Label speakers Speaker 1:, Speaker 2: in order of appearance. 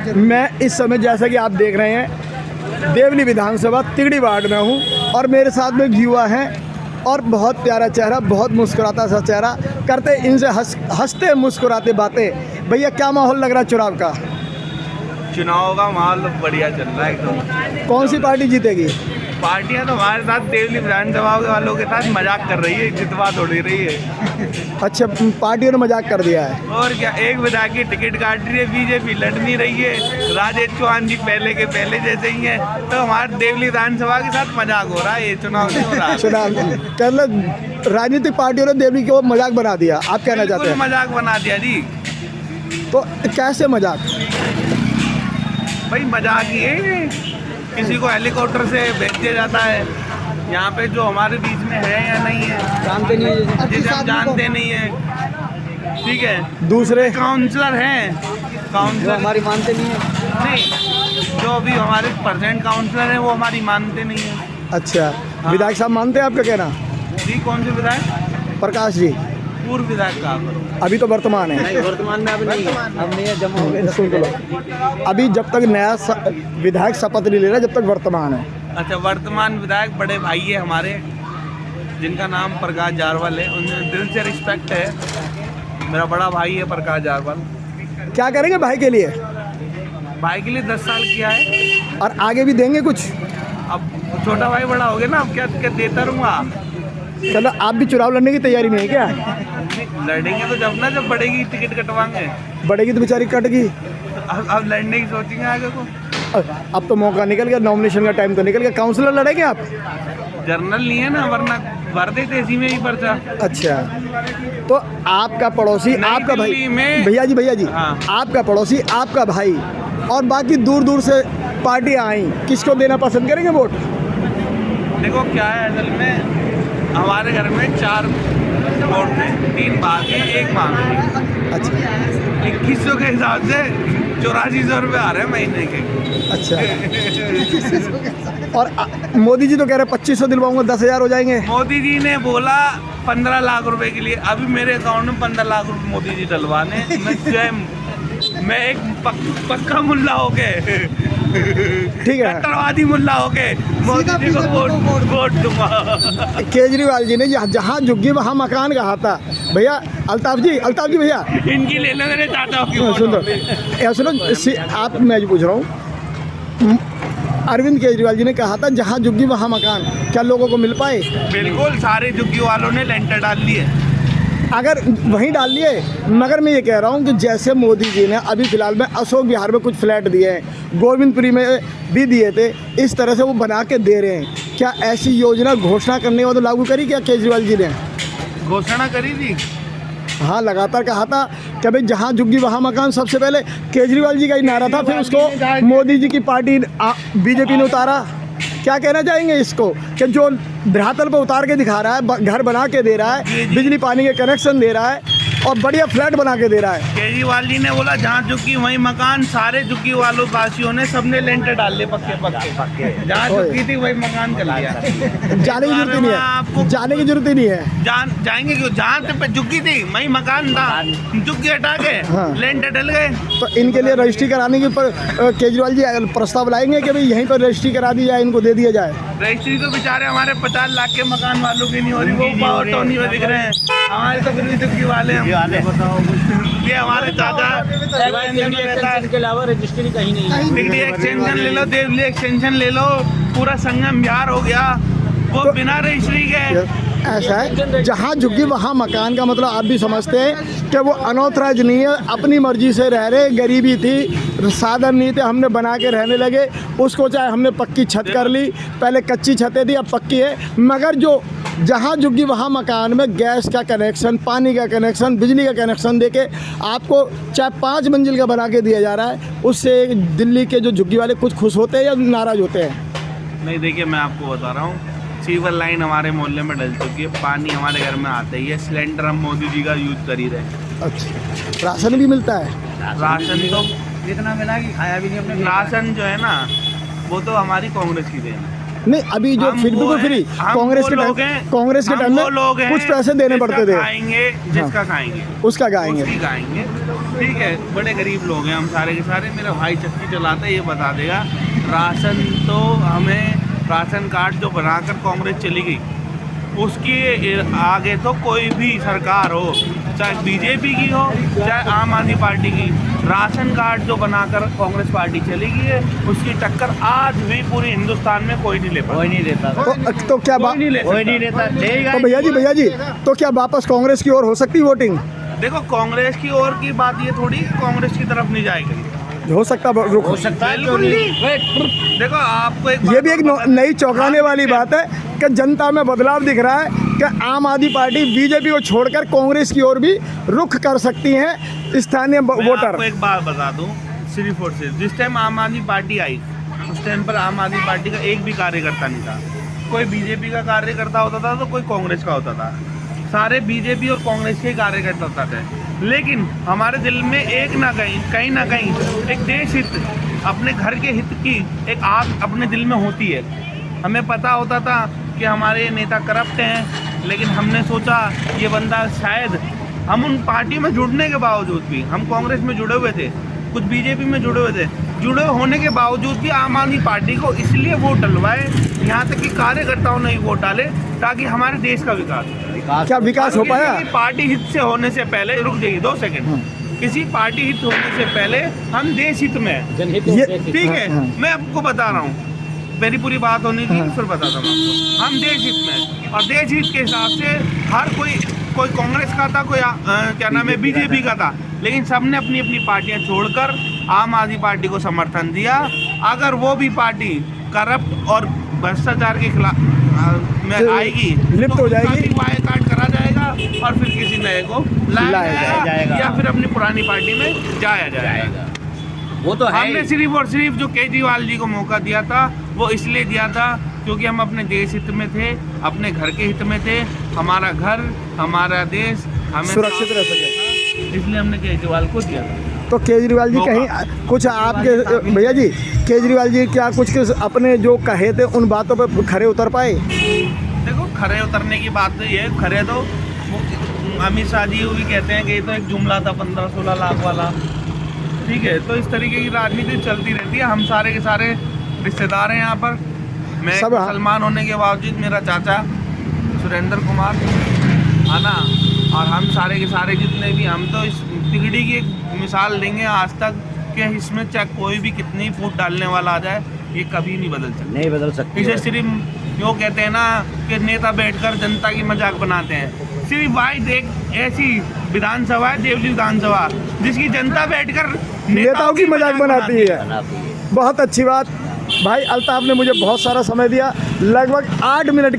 Speaker 1: मैं इस समय जैसा कि आप देख रहे हैं देवली विधानसभा तिगड़ी वार्ड में हूँ और मेरे साथ में युवा हैं और बहुत प्यारा चेहरा, बहुत मुस्कुराता सा चेहरा, करते इनसे हंसते मुस्कुराते बातें। भैया क्या माहौल लग रहा है चुनाव का?
Speaker 2: चुनाव का माहौल बढ़िया चल रहा है एकदम।
Speaker 1: कौन सी पार्टी जीतेगी?
Speaker 2: पार्टियां तो हमारे साथ देवली विधानसभा वालों के साथ मजाक कर रही है, जितवा थोड़ी रही है।
Speaker 1: अच्छा, पार्टियों ने मजाक कर दिया है।
Speaker 2: और क्या, एक विधायक की टिकट काट रही है, बीजेपी लड़ नहीं रही है, राजेश चौहान जी पहले के पहले जैसे ही हैं, तो हमारे देवली विधानसभा के साथ मजाक हो रहा है, ये चुनाव नहीं हो रहा है।
Speaker 1: चुनाव राजनीतिक पार्टियों ने देवली को मजाक बना दिया, आप कहना चाहते हैं?
Speaker 2: मजाक बना दिया जी।
Speaker 1: तो कैसे मजाक?
Speaker 2: भाई मजाक ही है, किसी को हेलीकॉप्टर से भेज दिया जाता है यहाँ पे जो हमारे बीच में है या नहीं है, जानते नहीं है, जिसे हम जानते नहीं है, ठीक है। दूसरे काउंसलर हैं, काउंसलर हमारी मानते नहीं है, नहीं, जो अभी हमारे प्रेजेंट काउंसलर हैं वो हमारी मानते नहीं है।
Speaker 1: अच्छा, हाँ। विधायक साहब मानते हैं आपका कहना?
Speaker 2: जी, कौन से विधायक?
Speaker 1: प्रकाश जी।
Speaker 2: पूर्व विधायक का
Speaker 1: अभी तो वर्तमान है।
Speaker 2: नहीं, वर्तमान में अभी नहीं है, अब नया जमा हो गया।
Speaker 1: सुन लो, अभी जब तक नया विधायक शपथ नहीं ले रहा, जब तक वर्तमान है।
Speaker 2: अच्छा, वर्तमान विधायक बड़े भाई है हमारे, जिनका नाम प्रकाश जारवाल है, उन्हें दिल से रिस्पेक्ट है। मेरा बड़ा भाई है प्रकाश जारवाल।
Speaker 1: क्या करेंगे भाई के लिए?
Speaker 2: भाई के लिए 10 साल किया है
Speaker 1: और आगे भी देंगे कुछ?
Speaker 2: अब छोटा भाई बड़ा हो गया ना, अब क्या क्या देता रहूँगा।
Speaker 1: चलो, आप भी चुनाव लड़ने की तैयारी में है क्या?
Speaker 2: लड़ेंगे तो जब बढ़ेगी टिकट कटवाएंगे।
Speaker 1: बढ़ेगी तो बेचारी कट गई।
Speaker 2: अब लड़ने की सोचेंगे आगे को।
Speaker 1: अब तो मौका निकल गया, नॉमिनेशन का टाइम तो निकल गया। काउंसलर लड़ेंगे आप?
Speaker 2: जर्नल नहीं है ना, वरना भर देते इसी में ही पर्चा।
Speaker 1: अच्छा, तो आपका पड़ोसी, आपका भाई, भैया जी,
Speaker 2: हाँ।
Speaker 1: आपका पड़ोसी, आपका भाई और बाकी दूर दूर से पार्टियां आई, किसको देना पसंद करेंगे वोट?
Speaker 2: देखो क्या है, असल में हमारे घर में 4 वोट थे, 3 भाग हैं, 1 मांग है।
Speaker 1: अच्छा,
Speaker 2: 2100 के हिसाब से 8400 रुपये आ रहे हैं महीने के।
Speaker 1: अच्छा। और मोदी जी तो कह रहे 2500 दिलवाऊंगा, 10,000 हो जाएंगे।
Speaker 2: मोदी जी ने बोला 15 लाख रुपए के लिए, अभी मेरे अकाउंट में 15 लाख रुपए मोदी जी डलवाने। मैं एक पक्का मुल्ला हो गए,
Speaker 1: ठीक है,
Speaker 2: कट्टरवादी मुल्ला हो गए, मोदी जी को वोट दूंगा।
Speaker 1: केजरीवाल जी ने जहाँ झुग्गी वहाँ मकान कहा था। भैया अल्ताफ जी भैया,
Speaker 2: इनकी ले लो मेरे चाचा की।
Speaker 1: सुनो, आप, मैं जो पूछ रहा हूँ, अरविंद केजरीवाल जी ने कहा था जहाँ झुग्गी वहाँ मकान, क्या लोगों को मिल पाए?
Speaker 2: बिल्कुल, सारे झुग्गी वालों ने लेंटर डाल लिए।
Speaker 1: अगर वहीं डाल लिए, मगर मैं ये कह रहा हूँ कि जैसे मोदी जी ने अभी फिलहाल में अशोक विहार में कुछ फ्लैट दिए हैं, गोविंदपुरी में भी दिए थे, इस तरह से वो बना के दे रहे हैं। क्या ऐसी योजना घोषणा करने वाले लागू करी क्या केजरीवाल जी ने?
Speaker 2: घोषणा करी थी,
Speaker 1: हाँ, लगातार कहा था कि भाई जहाँ झुग्गी वहाँ मकान। सबसे पहले केजरीवाल जी का ही नारा था, फिर उसको मोदी जी की पार्टी बीजेपी ने उतारा। क्या कहना चाहेंगे इसको कि जो धरातल पर उतार के दिखा रहा है, घर बना के दे रहा है, बिजली पानी के कनेक्शन दे रहा है और बढ़िया फ्लैट बना के दे रहा है।
Speaker 2: केजरीवाल जी ने बोला जहाँ झुग्गी वहीं मकान, सारे झुग्गी वालों वासियों ने सबने लेंटर डाल लिए पक्के। जहाँ झुग्गी थी वही मकान चल गया।
Speaker 1: जाने की जरूरत ही नहीं है, आपको जाने की जरूरत ही नहीं है।
Speaker 2: जाएंगे क्यों? जहाँ पे झुग्गी थी वहीं मकान था, झुग्गी हटा के लेंटर डल गए।
Speaker 1: तो इनके लिए रजिस्ट्री कराने के ऊपर केजरीवाल जी प्रस्ताव लाएंगे कि भाई यहीं पर रजिस्ट्री करा दी जाए, इनको दे दिया जाए।
Speaker 2: रजिस्ट्री तो बेचारे हमारे 50 लाख के मकान वालों की नहीं हो रही, वो ऑटो नहीं दिख रहे हैं, हमारे तो फिर भी झुग्गी वाले हैं। ये हमारे दादा
Speaker 3: के अलावा रजिस्ट्री कहीं नहीं है।
Speaker 2: डिग्री एक्सटेंशन ले लो, देवली एक्सटेंशन ले लो, पूरा संगम बिहार हो गया, वो बिना रजिस्ट्री के।
Speaker 1: ऐसा है, जहाँ झुग्गी वहाँ मकान का मतलब आप भी समझते हैं कि वो अनऑथराइज नहीं है, अपनी मर्जी से रह रहे। गरीबी थी, साधन नहीं थे, हमने बना के रहने लगे उसको। चाहे हमने पक्की छत कर ली, पहले कच्ची छतें थी, अब पक्की है। मगर जो जहाँ झुग्गी वहाँ मकान में गैस का कनेक्शन, पानी का कनेक्शन, बिजली का कनेक्शन देके आपको चाहे 5 मंजिल का बना के दिया जा रहा है, उससे दिल्ली के जो झुग्गी वाले कुछ खुश होते हैं या नाराज़ होते हैं?
Speaker 2: नहीं, देखिए मैं आपको बता रहा हूँ, सीवर लाइन हमारे मोहल्ले में डल चुकी है, पानी हमारे घर में आता ही है, सिलेंडर हम मोदी जी का यूज कर ही रहे हैं।
Speaker 1: अच्छा, राशन भी मिलता है?
Speaker 2: राशन तो
Speaker 3: इतना मिला कि खाया भी नहीं अपने।
Speaker 2: राशन जो है ना, वो तो हमारी कांग्रेस की देन है।
Speaker 1: नहीं, अभी जो फिर भी फ्री कांग्रेस के टाइम में कुछ पैसे देने पड़ते थे।
Speaker 2: खाएंगे जिसका खाएंगे
Speaker 1: उसका गाएंगे।
Speaker 2: गाएंगे, ठीक है, बड़े गरीब लोग हैं हम सारे के सारे। मेरा भाई चक्की चलाता है, ये बता देगा। राशन तो हमें राशन कार्ड जो बनाकर कांग्रेस चली गई, उसके आगे तो कोई भी सरकार हो, चाहे बीजेपी की हो चाहे आम आदमी पार्टी की, राशन कार्ड जो बनाकर कांग्रेस पार्टी चली गई है, उसकी टक्कर आज भी पूरे हिंदुस्तान में कोई नहीं ले पाता।
Speaker 3: कोई नहीं देता,
Speaker 1: तो क्या
Speaker 2: कोई नहीं ले
Speaker 3: कोई नहीं
Speaker 2: सकता।
Speaker 3: देता।
Speaker 1: तो भैया जी तो क्या वापस कांग्रेस की ओर हो सकती वोटिंग?
Speaker 2: देखो, कांग्रेस की ओर की बात ये थोड़ी कांग्रेस की तरफ नहीं जाएगी,
Speaker 1: हो सकता रुक
Speaker 3: हो सकता है, क्यों
Speaker 2: बिल्कुल
Speaker 3: नहीं?
Speaker 2: देखो आपको एक
Speaker 1: ये भी एक नई चौंकाने वाली बात है कि जनता में बदलाव दिख रहा है कि आम आदमी पार्टी बीजेपी को छोड़कर कांग्रेस की ओर भी रुख कर सकती हैं स्थानीय
Speaker 2: मैं
Speaker 1: वोटर।
Speaker 2: आपको एक बात बता दूं, सिर्फ और सिर्फ जिस टाइम आम आदमी पार्टी आई, उस टाइम पर आम आदमी पार्टी का एक भी कार्यकर्ता नहीं था। कोई बीजेपी का कार्यकर्ता होता था तो कोई कांग्रेस का होता था, सारे बीजेपी और कांग्रेस के कार्यकर्ता थे। लेकिन हमारे दिल में एक ना कहीं ना कहीं एक देश हित, अपने घर के हित की एक आग अपने दिल में होती है। हमें पता होता था कि हमारे नेता करप्ट हैं, लेकिन हमने सोचा ये बंदा शायद, हम उन पार्टी में जुड़ने के बावजूद भी, हम कांग्रेस में जुड़े हुए थे, कुछ बीजेपी में जुड़े हुए थे, जुड़े होने के बावजूद भी आम आदमी पार्टी को इसलिए वोट डलवाए, यहाँ तक कि कार्यकर्ताओं ने ही वोट डाले, ताकि हमारे देश का विकास हो।
Speaker 1: क्या विकास हो पाया?
Speaker 2: किसी पार्टी हित से होने से पहले, रुक जाइए 2 सेकंड, किसी पार्टी हित होने से पहले हम देश हित में हैं।
Speaker 3: जनहित
Speaker 1: ये-
Speaker 3: उद्देश्य।
Speaker 2: ठीक है, मैं आपको बता रहा हूँ, मेरी पूरी बात होनी थी, फिर बताता हूँ आपको। हम देश हित में हैं, और देश हित के हिसाब से हर कोई कांग्रेस का था, कोई क्या नाम है बीजेपी का था, लेकिन सबने अपनी अपनी पार्टियां छोड़कर आम आदमी पार्टी को समर्थन दिया। अगर वो भी पार्टी करप्ट और भ्रष्टाचार के खिलाफ में आएगी
Speaker 1: लिप्त
Speaker 2: तो
Speaker 1: हो जाएगी।
Speaker 2: उसका भी बायकॉट करा जाएगा और फिर किसी नए को लाया जाएगा या फिर अपनी पुरानी पार्टी में जाया जाएगा।
Speaker 3: वो तो है
Speaker 2: हमने
Speaker 3: ही।
Speaker 2: सिर्फ और सिर्फ जो केजरीवाल जी को मौका दिया था, वो इसलिए दिया था क्योंकि हम अपने देश हित में थे, अपने घर के हित में थे। हमारा घर, हमारा देश हमें
Speaker 1: सुरक्षित रह सके,
Speaker 2: इसलिए हमने केजरीवाल को दिया था।
Speaker 1: तो केजरीवाल जी कहीं कुछ आपके भैया जी, केजरीवाल जी क्या कुछ अपने जो कहे थे उन बातों पर खरे उतर पाए?
Speaker 2: देखो, खरे उतरने की बात तो ये है, खरे तो अमित शाह जी भी कहते हैं कि ये तो एक जुमला था 15-16 लाख वाला। ठीक है, तो इस तरीके की राजनीति चलती रहती है। हम सारे के सारे रिश्तेदार हैं यहाँ पर। मैं
Speaker 1: सब
Speaker 2: मुसलमान होने के बावजूद मेरा चाचा सुरेंद्र कुमार है ना, और हम सारे के सारे जितने भी, हम तो इस तिगड़ी की एक मिसाल देंगे आज तक कि इसमें चाहे कोई भी कितनी फूट डालने वाला आ जाए, ये कभी नहीं बदल सकता।
Speaker 3: नहीं बदल सकती।
Speaker 2: इसे सिर्फ यो कहते हैं ना कि नेता बैठकर जनता की मजाक बनाते हैं। सिर्फ वाइड एक ऐसी विधानसभा है, देवली विधानसभा, जिसकी जनता बैठकर
Speaker 1: नेताओं की मजाक बनाती है।
Speaker 3: बनाती है।
Speaker 1: बहुत अच्छी बात भाई। अल्ताफ ने मुझे बहुत सारा समय दिया, लगभग 8 मिनट की